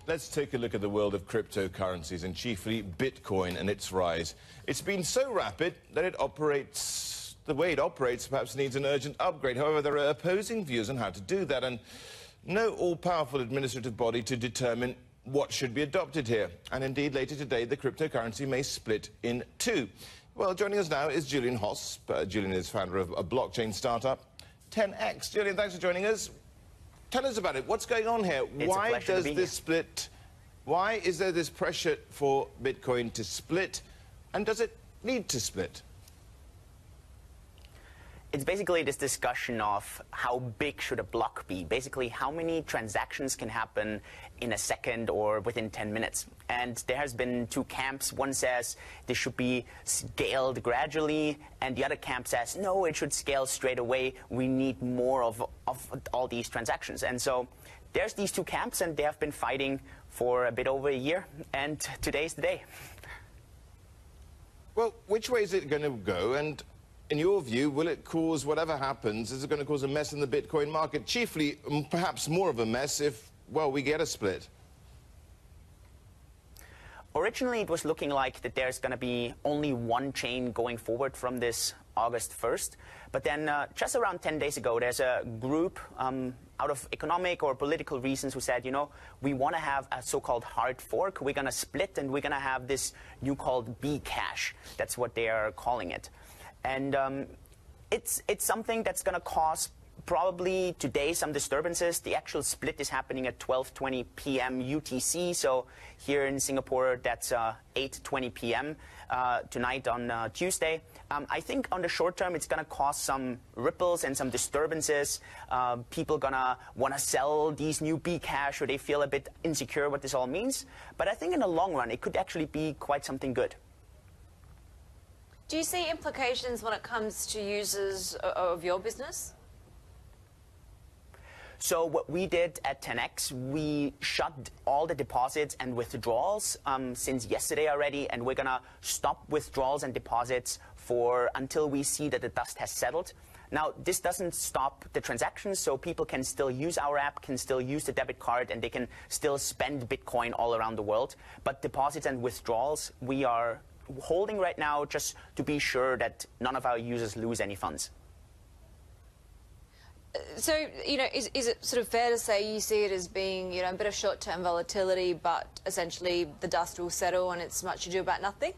Let's take a look at the world of cryptocurrencies and chiefly Bitcoin and its rise. It's been so rapid that the way it operates perhaps needs an urgent upgrade. However, there are opposing views on how to do that and no all-powerful administrative body to determine what should be adopted here. And indeed, later today, the cryptocurrency may split in two. Well, joining us now is Julian Hosp. Julian is founder of a blockchain startup, 10x. Julian, thanks for joining us. Tell us about it. What's going on here? Why does this split? Why is there this pressure for Bitcoin to split? And does it need to split? It's basically this discussion of how big should a block be, basically how many transactions can happen in a second or within 10 minutes. And there has been two camps. One says this should be scaled gradually, and the other camp says, no, it should scale straight away. We need more of all these transactions. And so there's these two camps, and they have been fighting for a bit over a year, and today's the day. Well, which way is it going to go? And in your view, will it cause, whatever happens, is it going to cause a mess in the Bitcoin market? Chiefly, perhaps more of a mess if, well, we get a split. Originally, it was looking like that there's going to be only one chain going forward from this August 1st. But then just around 10 days ago, there's a group out of economic or political reasons who said, you know, we want to have a so-called hard fork. We're going to split, and we're going to have this new called BCash. That's what they are calling it. And it's something that's going to cause probably today some disturbances. The actual split is happening at 12:20 p.m. UTC. So here in Singapore, that's 8:20 p.m. Tonight on Tuesday. I think on the short term, it's going to cause some ripples and some disturbances. People going to want to sell these new BCash, or they feel a bit insecure what this all means. But I think in the long run, it could actually be quite something good. Do you see implications when it comes to users of your business? So what we did at 10x, we shut all the deposits and withdrawals since yesterday already, and we're going to stop withdrawals and deposits until we see that the dust has settled. Now, this doesn't stop the transactions, so people can still use our app, can still use the debit card, and they can still spend Bitcoin all around the world. But deposits and withdrawals, we are holding right now just to be sure that none of our users lose any funds. So, you know, is it sort of fair to say you see it as being, you know, a bit of short-term volatility, but essentially the dust will settle and it's much ado about nothing?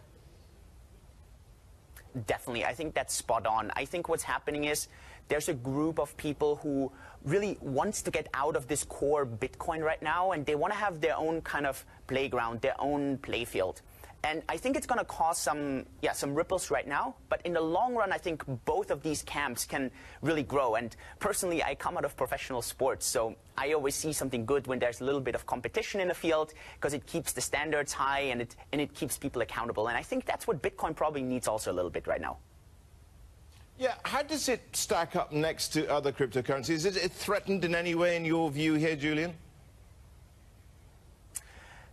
Definitely. I think that's spot on. I think what's happening is there's a group of people who really wants to get out of this core Bitcoin right now, and they want to have their own kind of playground, their own playfield. And I think it's going to cause some ripples right now. But in the long run, I think both of these camps can really grow. And personally, I come out of professional sports, so I always see something good when there's a little bit of competition in the field, because it keeps the standards high and it keeps people accountable. And I think that's what Bitcoin probably needs also a little bit right now. Yeah, how does it stack up next to other cryptocurrencies? Is it threatened in any way in your view here, Julian?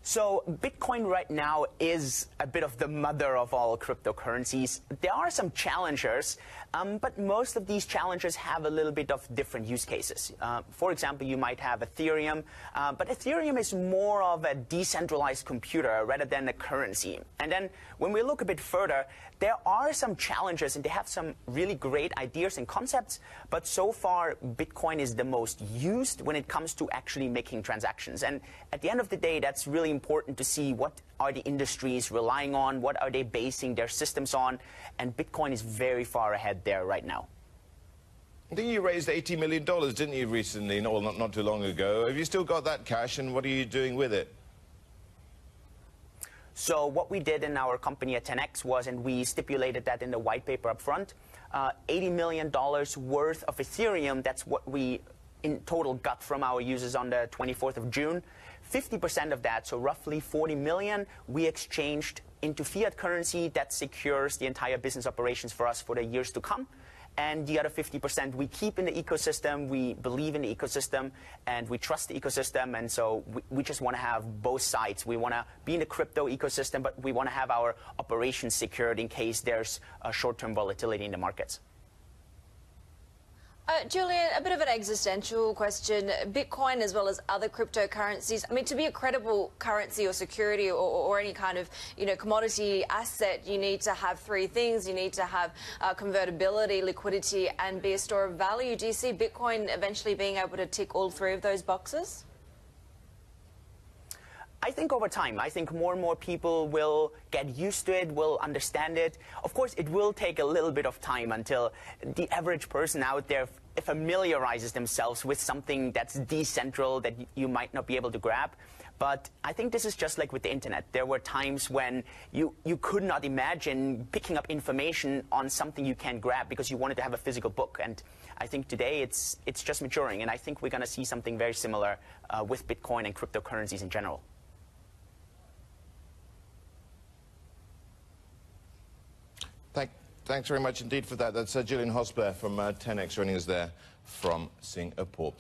So Bitcoin right now is a bit of the mother of all cryptocurrencies. There are some challengers, but most of these challengers have a little bit of different use cases. For example, you might have Ethereum, but Ethereum is more of a decentralized computer rather than a currency. And then when we look a bit further, there are some challengers, and they have some really great ideas and concepts, but so far Bitcoin is the most used when it comes to actually making transactions. And at the end of the day, that's really important to see what are the industries relying on, what are they basing their systems on, and Bitcoin is very far ahead there right now. I think you raised $80 million, didn't you, recently, not too long ago? Have you still got that cash, and what are you doing with it? So what we did in our company at 10x was, and we stipulated that in the white paper up front, $80 million worth of Ethereum. That's what we in total got from our users on the 24th of June. 50% of that, so roughly 40 million, we exchanged into fiat currency that secures the entire business operations for us for the years to come. And the other 50% we keep in the ecosystem. We believe in the ecosystem, and we trust the ecosystem. And so we just want to have both sides. We want to be in the crypto ecosystem, but we want to have our operations secured in case there's a short-term volatility in the markets. Julian, a bit of an existential question. Bitcoin as well as other cryptocurrencies, I mean, to be a credible currency or security or any kind of, commodity asset, you need to have three things. You need to have convertibility, liquidity, and be a store of value. Do you see Bitcoin eventually being able to tick all three of those boxes? I think over time, I think more and more people will get used to it, will understand it. Of course, it will take a little bit of time until the average person out there familiarizes themselves with something that's decentral that you might not be able to grab. But I think this is just like with the internet. There were times when you could not imagine picking up information on something you can't grab because you wanted to have a physical book. And I think today it's just maturing. And I think we're going to see something very similar with Bitcoin and cryptocurrencies in general. Thanks very much indeed for that. That's Julian Hosp from 10x joining us there from Singapore.